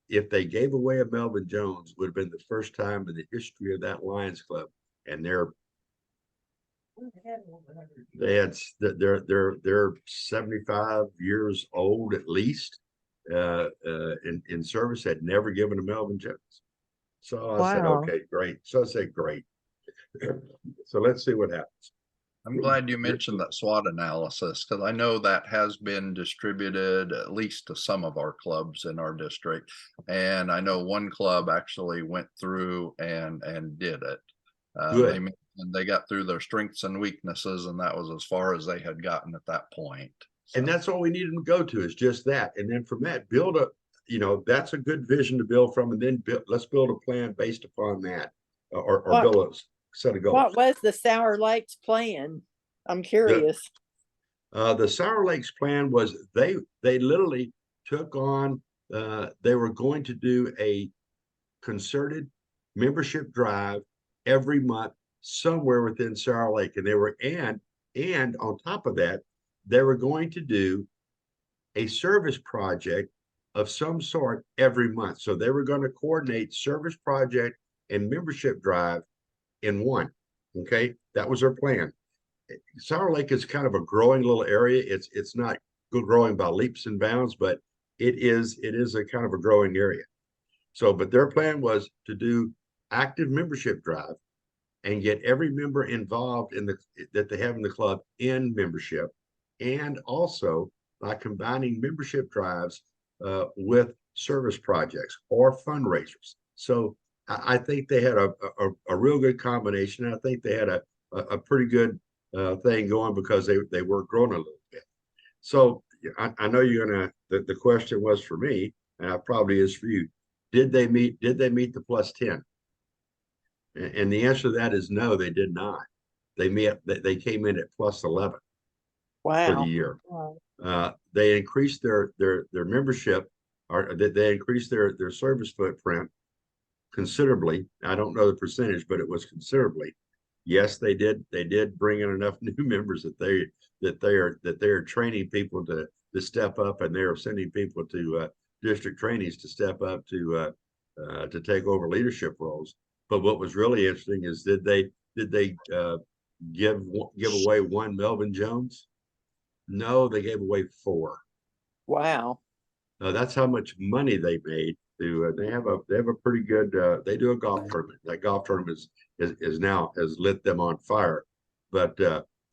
if they gave away a Melvin Jones, would have been the first time in the history of that Lions Club. And they're 75 years old at least, in service, had never given a Melvin Jones. So I said, Wow. "Okay, great." So I said, "Great." So let's see what happens. I'm glad you mentioned that SWOT analysis, because I know that has been distributed at least to some of our clubs in our district. And I know one club actually went through and did it. Good. They got through their strengths and weaknesses, and that was as far as they had gotten at that point. So. And that's all we needed to go to, is just that. And then from that, build a, that's a good vision to build from. And then let's build a plan based upon that, or build a set of goals. What was the Sour Lakes plan? I'm curious. The Sour Lakes plan was they literally took on, they were going to do a concerted membership drive every month somewhere within Sour Lake. And they were, and on top of that, they were going to do a service project of some sort every month. So they were going to coordinate service project and membership drive in one. Okay, that was their plan. Sour Lake is kind of a growing little area. It's not growing by leaps and bounds, but it is a kind of a growing area. So, but their plan was to do active membership drive and get every member involved that they have in the club in membership, and also by combining membership drives with service projects or fundraisers. So I think they had a real good combination. I think they had a pretty good thing going, because they were growing a little bit. So I know you're gonna, the question was for me, and it probably is for you. Did they meet the +10? And the answer to that is no, they did not. They came in at +11 for the year. Wow. They increased their membership, or they increased their service footprint considerably. I don't know the percentage, but it was considerably. Yes, they did bring in enough new members that they are training people to step up, and they are sending people to district trainees to step up to take over leadership roles. But what was really interesting is, did they give away one Melvin Jones? No, they gave away 4. Wow. That's how much money they made. They have a pretty good. They do a golf tournament. That golf tournament is now has lit them on fire. But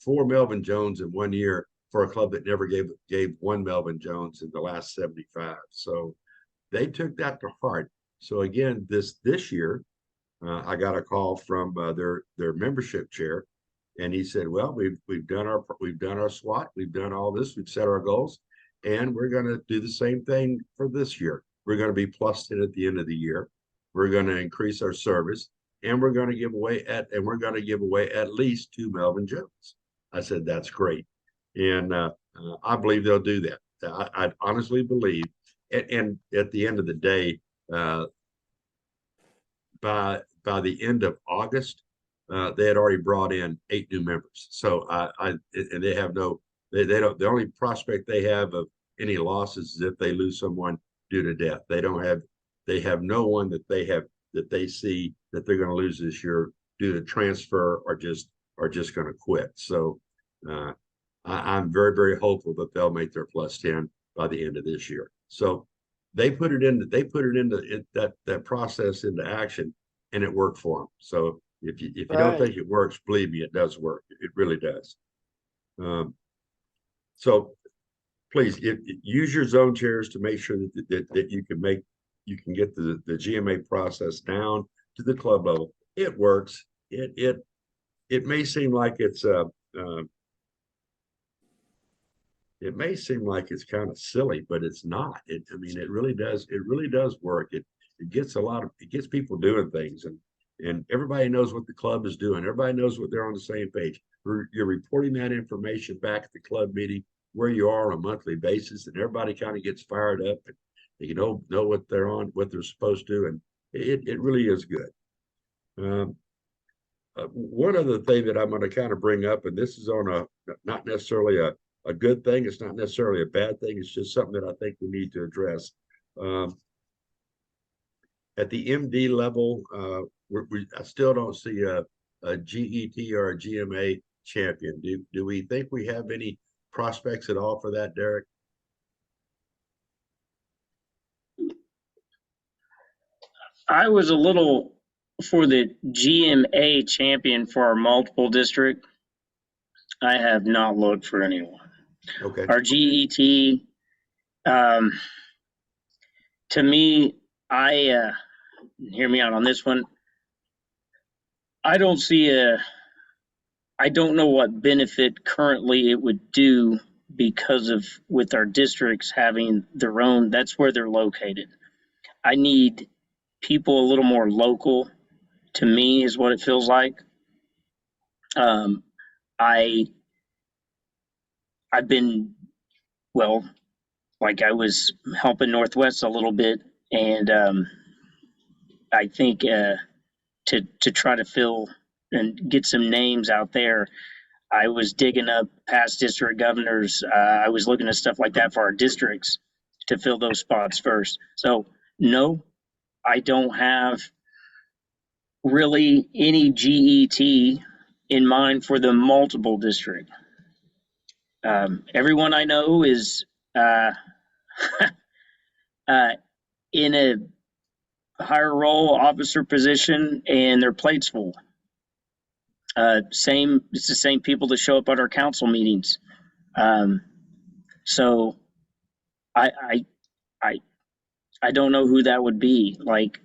4 Melvin Jones in 1 year for a club that never gave 1 Melvin Jones in the last 75. So they took that to heart. So again, this year, I got a call from their membership chair, and he said, "Well, we've done our SWOT, we've done all this, we've set our goals, and we're going to do the same thing for this year." We're going to be plus 10 at the end of the year. We're going to increase our service, and we're going to give away at least 2 Melvin Jones. I said, that's great. And I believe they'll do that. I honestly believe, and at the end of the day, by the end of August, they had already brought in 8 new members. So and they have they don't, the only prospect they have of any losses is if they lose someone due to death. They have no one that they see that they're going to lose this year due to transfer or just going to quit. So I'm very, very hopeful that they'll make their plus 10 by the end of this year. So they put it into that process into action, and it worked for them. So if you don't think it works, believe me, it does work. It really does. So please use your zone chairs to make sure that you can get the GMA process down to the club level. It works. It may seem like it's it may seem like it's kind of silly, but it's not. I mean, it really does. It really does work. It gets people doing things, and everybody knows what the club is doing. Everybody knows what they're on the same page. You're reporting that information back at the club meeting where you are on a monthly basis, and everybody kind of gets fired up, and you know what they're on, what they're supposed to, and it really is good. One other thing that I'm going to kind of bring up, and this is on not necessarily a good thing. It's not necessarily a bad thing. It's just something that I think we need to address. At the MD level, I still don't see a GET or a GMA champion. Do we think we have any prospects at all for that, Derek? I was a little for the GMA champion for our multiple district. I have not looked for anyone. Okay. Our GET, to me, hear me out on this one. I don't know what benefit currently it would do because of with our districts having their own, that's where they're located. I need people a little more local, to me, is what it feels like. I've been, well, like I was helping Northwest a little bit, and I think to try to fill and get some names out there, I was digging up past district governors. I was looking at stuff like that for our districts to fill those spots first. So no, I don't have really any GET in mind for the multiple district. Everyone I know is in a higher role officer position, and their plate's full. It's the same people that show up at our council meetings. So I don't know who that would be, like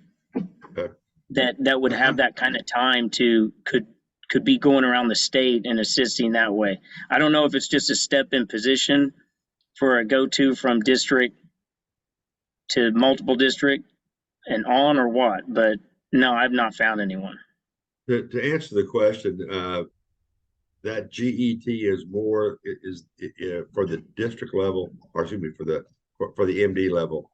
that would have that kind of time to could be going around the state and assisting that way. I don't know if it's just a step in position for a go-to from district to multiple district and on, or what, but no, I've not found anyone. To answer the question, that GET is more for the district level, or excuse me, for the MD level,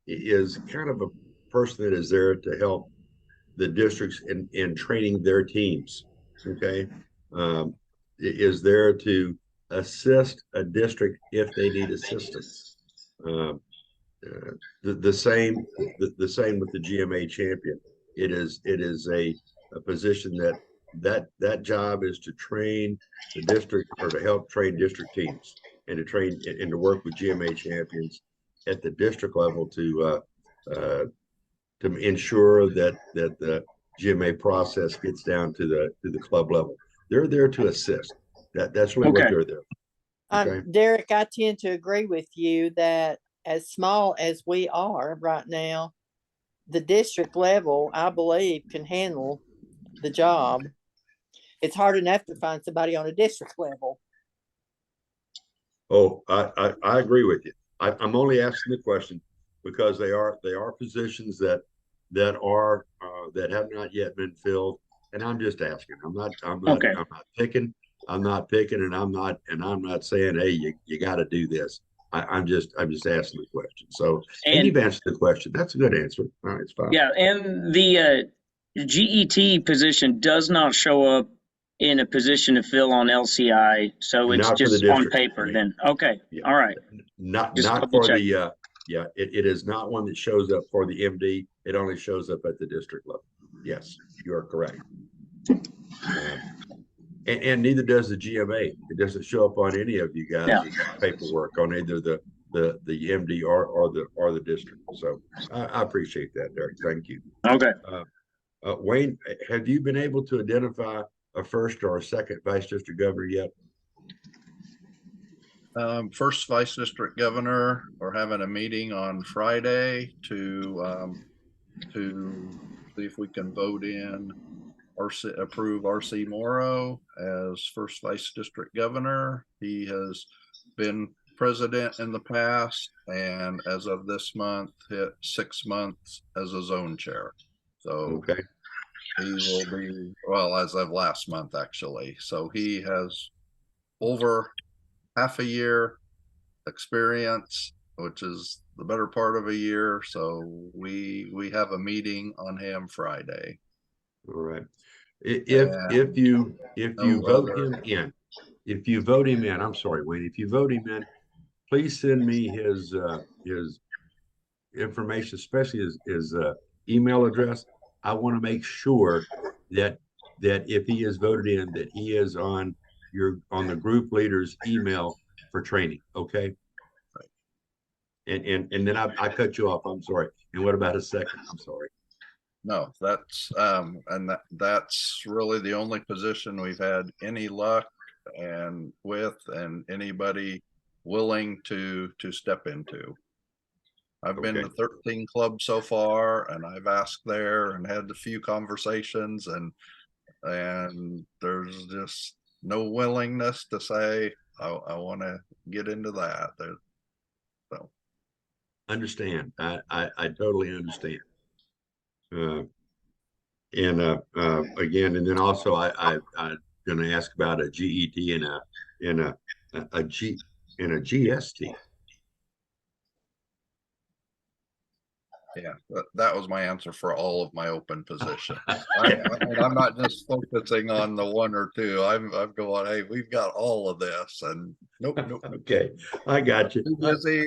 is kind of a person that is there to help the districts in training their teams. Okay, is there to assist a district if they need assistance. The same with the GMA champion. It is a position that job is to train the district, or to help train district teams, and to train and to work with GMA champions at the district level to ensure that the GMA process gets down to the club level. They're there to assist. That's really what they're there. Okay. Derek, I tend to agree with you that as small as we are right now, the district level, I believe, can handle the job. It's hard enough to find somebody on a district level. Oh, I agree with you. I'm only asking the question. because they are positions that have not yet been filled. And I'm just asking. I'm not picking. I'm not picking, and I'm not saying, hey, you got to do this. I'm just asking the question. So, and you've answered the question. That's a good answer. All right, it's fine. Yeah, and the GET position does not show up in a position to fill on LCI, so it's Not for the just on district, paper. right? Then okay, Yeah. all right. Not Just not double for check. the yeah. It is not one that shows up for the MD. It only shows up at the district level. Yes, you are correct. And neither does the GMA. It doesn't show up on any of you guys' paperwork on either the MD or the district. So I appreciate that, Derek. Thank you. Okay. Wayne, have you been able to identify a first or a second vice district governor yet? First vice district governor, we're having a meeting on Friday to see if we can vote in approve RC Morrow as first vice district governor. He has been president in the past, and as of this month, hit 6 months as a zone chair. So okay, he will be, well, as of last month, actually. So he has over half a year experience, which is the better part of a year. So we have a meeting on him Friday. All right. If you vote him in, I'm sorry, Wayne, if you vote him in, please send me his information, especially his email address. I want to make sure that if he is voted in, that he is on the group leader's email for training. Okay. And then I cut you off. I'm sorry. And what about a second? I'm sorry. No, that's that's really the only position we've had any luck and anybody willing to step into. I've been to 13 clubs so far, and I've asked there and had a few conversations, and there's just no willingness to say I want to get into that. So understand. I totally understand. Again, and then also I'm going to ask about a GET and a GST. Yeah, that was my answer for all of my open positions. I'm not just focusing on the one or two. I'm going, hey, we've got all of this, and nope. Okay, I got you. Too busy.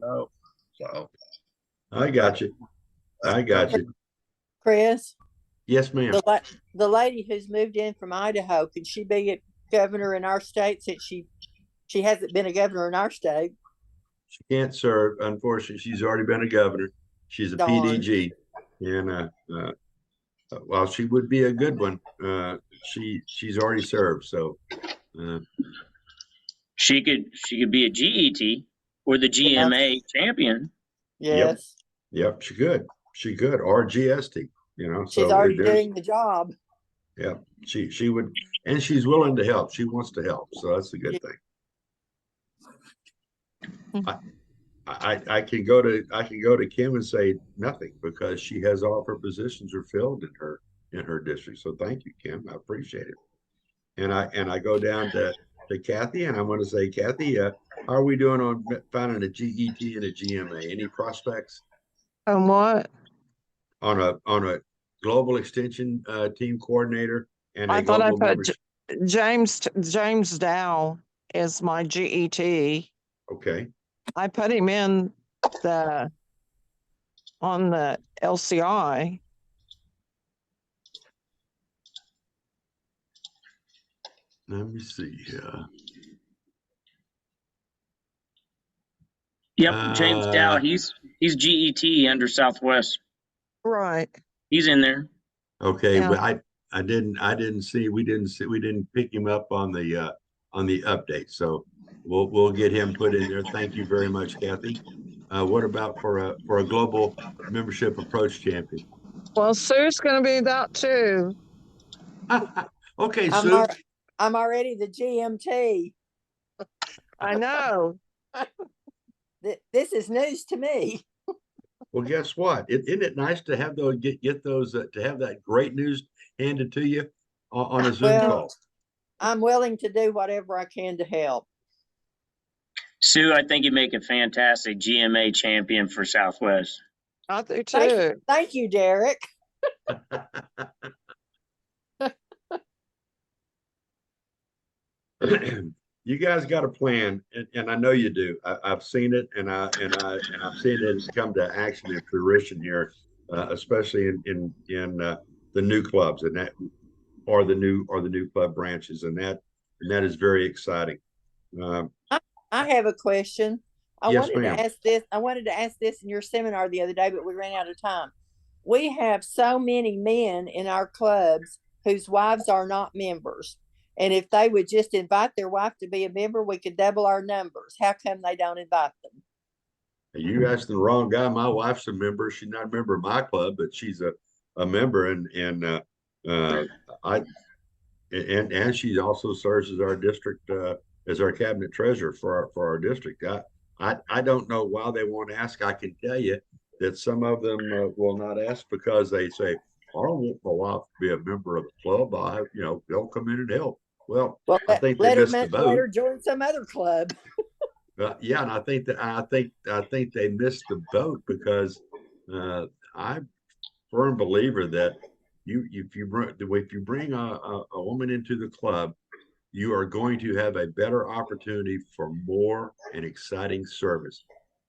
No. So I got you. Chris? Yes, ma'am. The lady who's moved in from Idaho, can she be a governor in our state since she hasn't been a governor in our state? She can't serve. Unfortunately, she's already been a governor. She's a PDG, and while she would be a good one, she's already served. So she could be a GET or the GMA champion. Yes. Yep. She could, or GST. She's already doing the job. Yeah, she would, and she's willing to help. She wants to help, so that's a good thing. I can go to Kim and say nothing because she has all of her positions are filled in her district. So thank you, Kim. I appreciate it. And I go down to Kathy, and I'm going to say, Kathy, how are we doing on finding a GET and a GMA? Any prospects? On what? On a global extension team coordinator and I thought I put James Dow is my GET. Okay. I put him in on the LCI. Let me see here. Yep, James Dow. He's GET under Southwest. Right. He's in there. Okay, yeah. But I didn't see we didn't pick him up on the update. So we'll get him put in there. Thank you very much, Kathy. What about for a global membership approach champion? Well, Sue's going to be that too. Okay, Sue. I'm already the GMT. I know. This is news to me. Well, guess what? Isn't it nice to have those get those to have that great news handed to you on a Zoom Well, call? I'm willing to do whatever I can to help. Sue, I think you make a fantastic GMA champion for Southwest. I do Thank too. you, thank you, Derek. You guys got a plan, and I know you do. I've seen it, and I've seen it come to action and fruition here, especially in the new clubs and that or the new club branches, and that is very exciting. I have a question. Yes, ma'am. I wanted to ask this in your seminar the other day, but we ran out of time. We have so many men in our clubs whose wives are not members. And if they would just invite their wife to be a member, we could double our numbers. How come they don't invite them? You asked the wrong guy. My wife's a member. She's not a member of my club, but she's a member, and she also serves as our district as our cabinet treasurer for our district. I don't know why they won't ask. I can tell you that some of them will not ask because they say, "I don't want my wife to be a member of the club. They'll come in and help." Well, I think they missed the boat. Let her join some other club. Yeah, and I think they missed the boat because I'm a firm believer that if you bring a woman into the club, you are going to have a better opportunity for more and exciting service.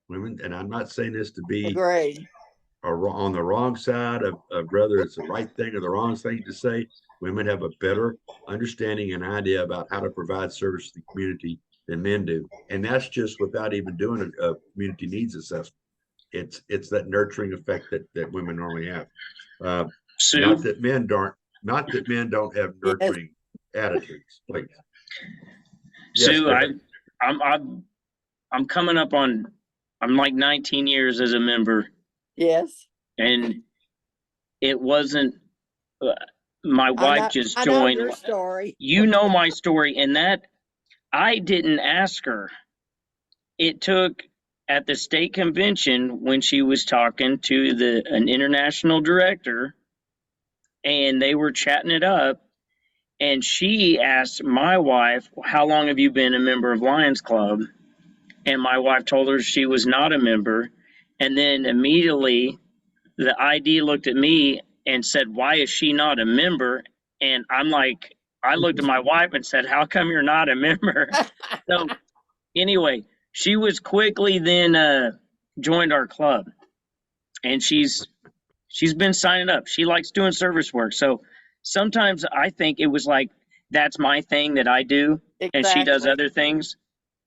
Women, and I'm not saying this to be Agreed. on the wrong side of whether it's the right thing or the wrong thing to say. Women have a better understanding and idea about how to provide service to the community than men do, and that's just without even doing a community needs assessment. It's that nurturing effect that women normally have. Sue, Not that men don't have nurturing attitudes. Please, Sue, yes, I'm coming up on, I'm like 19 years as a member, Yes. and it wasn't. My wife just I know joined. your story. You know my story, and that I didn't ask her. It took at the state convention when she was talking to an international director, and they were chatting it up, and she asked my wife, "How long have you been a member of Lions Club?" And my wife told her she was not a member, and then immediately the ID looked at me and said, "Why is she not a member?" And I'm like, I looked at my wife and said, "How come you're not a member?" So anyway, she was quickly then joined our club, and she's been signing up. She likes doing service work. So sometimes I think it was like that's my thing that I do, and she does other things.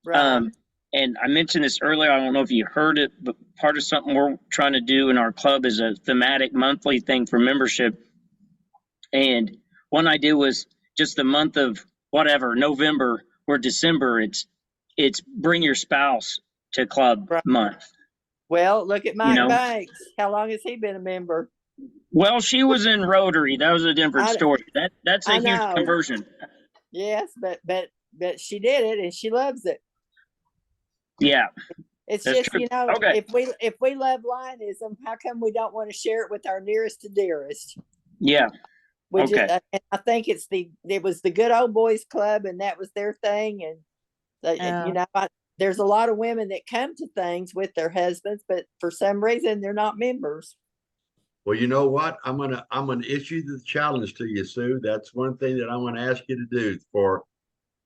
Right. And I mentioned this earlier. I don't know if you heard it, but part of something we're trying to do in our club is a thematic monthly thing for membership. And one idea was just the month of whatever, November or December. It's bring your spouse to club Right. month. Well, look at Mike know? Banks. How long has he been a member? Well, she was in Rotary. That was a different story. That's a I huge know. conversion. Yes, but she did it and she loves it. Yeah. It's That's just, true. you know, Okay. if we love Lionism, how come we don't want to share it with our nearest to dearest? Yeah. Okay. I think it was the Good Old Boys Club, and that was their thing. And Yeah. you know, there's a lot of women that come to things with their husbands, but for some reason they're not members. Well, you know what? I'm gonna issue the challenge to you, Sue. That's one thing that I'm gonna ask you to do for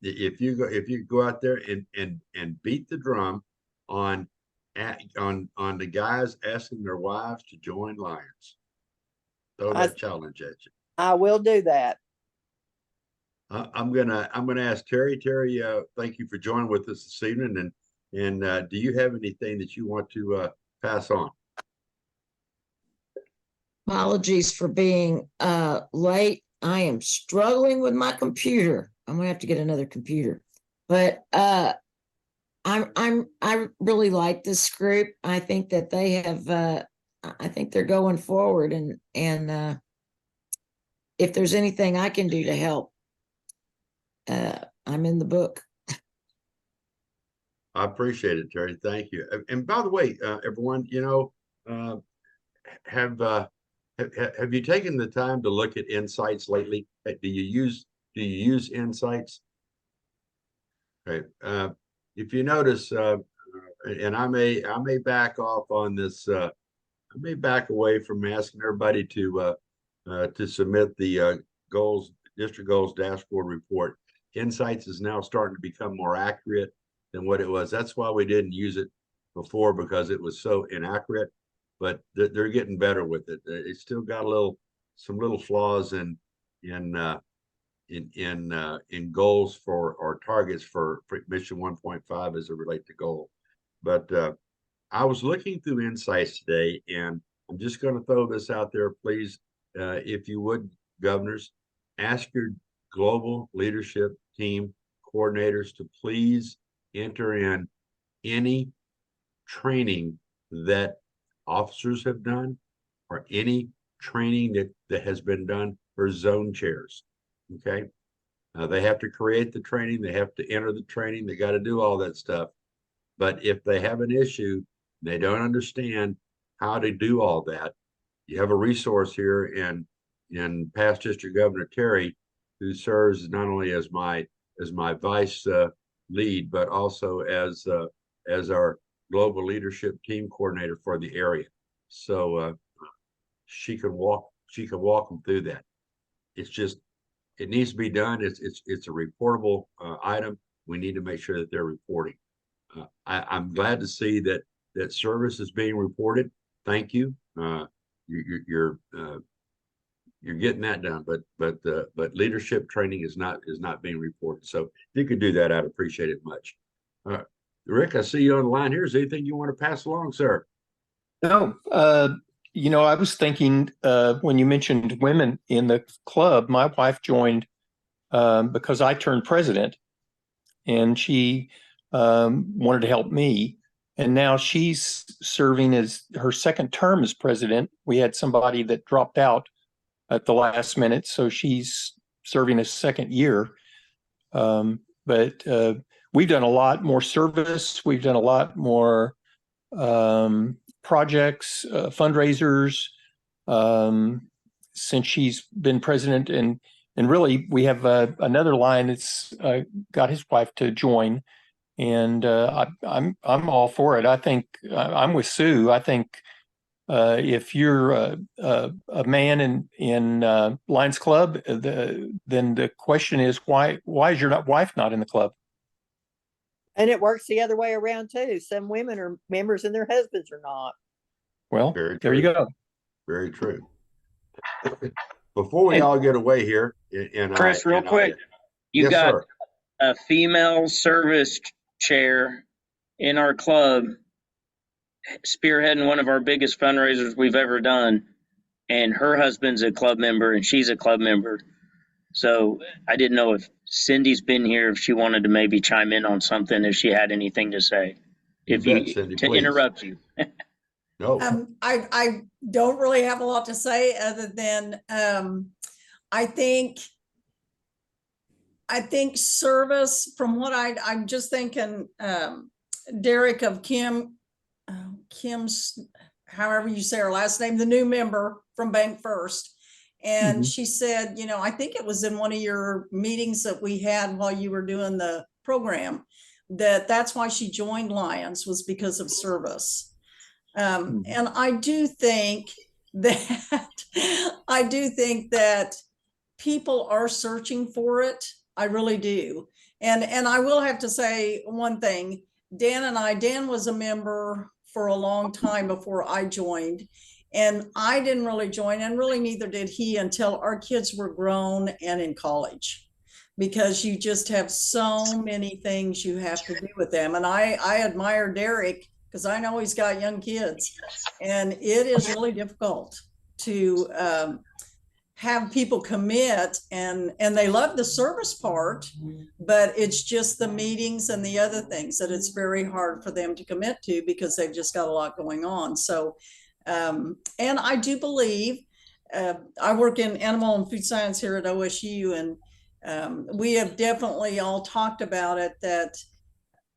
if you go out there and beat the drum on the guys asking their wives to join Lions. Throw that challenge at you. I will do that. I'm gonna ask Terry. Terry, thank you for joining with us this evening. And do you have anything that you want to pass on? Apologies for being late. I am struggling with my computer. I'm gonna have to get another computer. But I really like this group. I think that they have I think they're going forward, and if there's anything I can do to help, I'm in the book. I appreciate it, Terry. Thank you. And by the way, everyone, uh, have have you taken the time to look at insights lately? Do you use insights? Okay. If you notice, and I may back off on this. I may back away from asking everybody to submit the district goals dashboard report. Insights is now starting to become more accurate than what it was. That's why we didn't use it before, because it was so inaccurate. But they're getting better with it. It's still got some little flaws in goals for or targets for mission 1.5 as it relate to goal. But I was looking through insights today, and I'm just going to throw this out there, please. If you would, governors, ask your global leadership team coordinators to please enter in any training that officers have done, or any training that has been done for zone chairs. Okay. They have to create the training, they have to enter the training, they got to do all that stuff. But if they have an issue, they don't understand how to do all that, you have a resource here in past District Governor Terry, who serves not only as my vice lead, but also as our global leadership team coordinator for the area. So she can walk them through that. It's just, it needs to be done. It's a reportable item. We need to make sure that they're reporting. I'm glad to see that service is being reported. Thank you. You're getting that done, but leadership training is not being reported. So if you could do that, I'd appreciate it much. Rick, I see you on the line here. Is there anything you want to pass along, sir? No, I was thinking when you mentioned women in the club, my wife joined because I turned president, and she wanted to help me. And now she's serving as her second term as president. We had somebody that dropped out at the last minute, so she's serving a second year. But we've done a lot more service. We've done a lot more projects, fundraisers since she's been president. And really, we have another line that's got his wife to join. And I'm all for it. I think I'm with Sue. I think if you're a man in Lions Club, then the question is why is your wife not in the club? And it works the other way around too. Some women are members and their husbands are not. Well, there you go. Very true. Before we all get away here, and Chris, real quick, you yes, got sir. a female service chair in our club spearheading one of our biggest fundraisers we've ever done, and her husband's a club member and she's a club member. So I didn't know if Cindy's been here, if she wanted to maybe chime in on something, if she had anything to say. If you, Cindy, to please. Interrupt you. No. I don't really have a lot to say other than I think service, from what I'm just thinking, Derek of Kim's, however you say her last name, the new member from Bank First. And she said, I think it was in one of your meetings that we had while you were doing the program, that's why she joined Lions, was because of service. And I do think that people are searching for it. I really do. And I will have to say one thing. Dan was a member for a long time before I joined. And I didn't really join, and really neither did he, until our kids were grown and in college, because you just have so many things you have to do with them. And I admire Derek, because I know he's got young kids, and it is really difficult to have people commit, and they love the service part, but it's just the meetings and the other things that it's very hard for them to commit to, because they've just got a lot going on. So and I do believe, I work in animal and food science here at OSU, and we have definitely all talked about it, that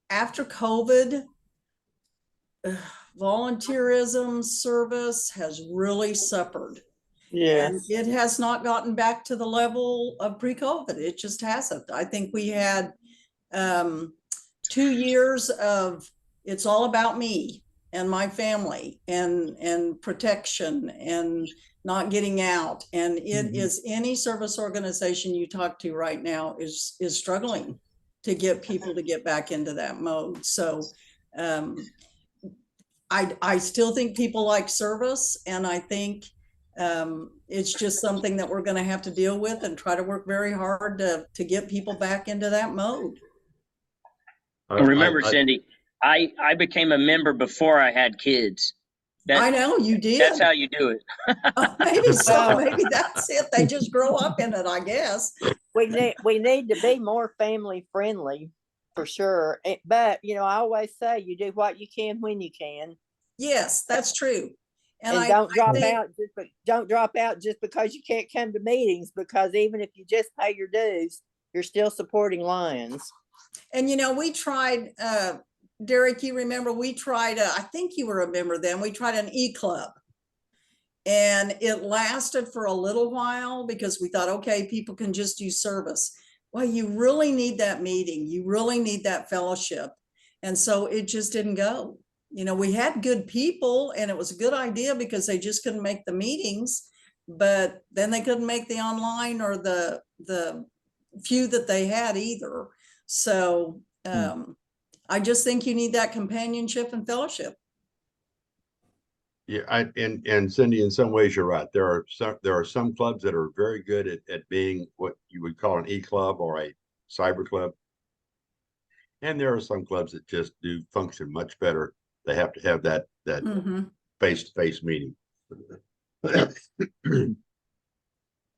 after COVID, volunteerism service has really suffered. Yeah. And it has not gotten back to the level of pre-COVID. It just hasn't. I think we had 2 years of it's all about me and my family and protection and not getting out. And it is any service organization you talk to right now is struggling to get people to get back into that mode. So I still think people like service, and I think it's just something that we're going to have to deal with and try to work very hard to get people back into that mode. Remember, Cindy, I became a member before I had kids. I know you did. That's how you do it. Maybe so. Maybe that's it. They just grow up in it, I guess. We need to be more family friendly for sure. But you know, I always say you do what you can when you can. Yes, that's true. And don't drop out just because you can't come to meetings, because even if you just pay your dues, you're still supporting Lions. And you know, we tried, Derek, you remember we tried, I think you were a member then, we tried an e-club. And it lasted for a little while because we thought, okay, people can just do service. Well, you really need that meeting. You really need that fellowship. And so it just didn't go. You know, we had good people and it was a good idea because they just couldn't make the meetings, but then they couldn't make the online or the few that they had either. So I just think you need that companionship and fellowship. Yeah, and Cindy, in some ways you're right. There are some clubs that are very good at being what you would call an e-club or a cyber club. And there are some clubs that just do function much better. They have to have that face-to-face meeting.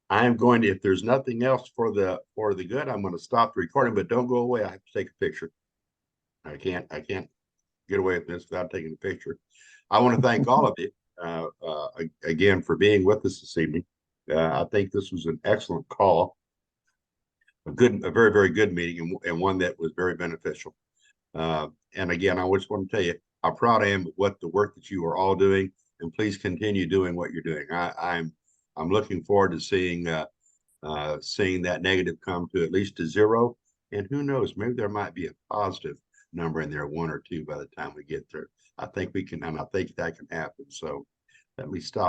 I'm going to, if there's nothing else for the good, I'm going to stop the recording, but don't go away. I have to take a picture. I can't get away with this without taking a picture. I want to thank all of you again for being with us this evening. I think this was an excellent call, a very, very good meeting, and one that was very beneficial. And again, I just want to tell you how proud I am of what the work that you are all doing, and please continue doing what you're doing. I'm looking forward to seeing that negative come to at least to zero, and who knows, maybe there might be a positive number in there, 1 or 2 by the time we get there. I think we can, and I think that can happen. So let me stop